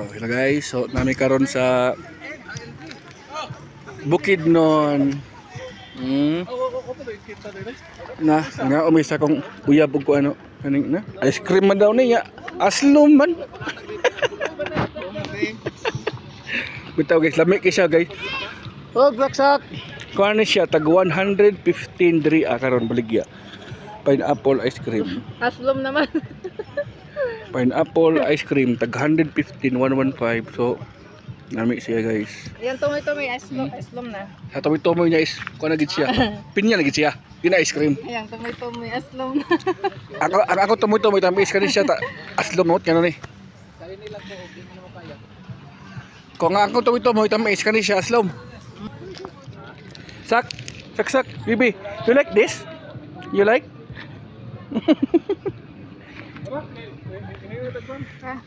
Hello guys, so nami karon sa Bukidnon. Na, nga umisa kong uyab og ano, kaning na. Ice cream man daw niya. Aslom man. Bitaw guys, lami kay siya guys. Oh, blacksack. Kuha ni siya tag 115 diri karon baligya. Pineapple ice cream. Aslom naman. Pineapple ice cream tag 115 115. So nami siya guys. Yan tomoy aslom na. Sa tomoy niya is kuha na gid siya. Pinya na gid siya. Di na ice cream. Ayan tomoy aslom. Ako tomoy tamis kanin siya ta aslom not kanon ni. Kung ako tomoy tamis kanin siya aslom. Sak, bibi. You like this? You like? Sak.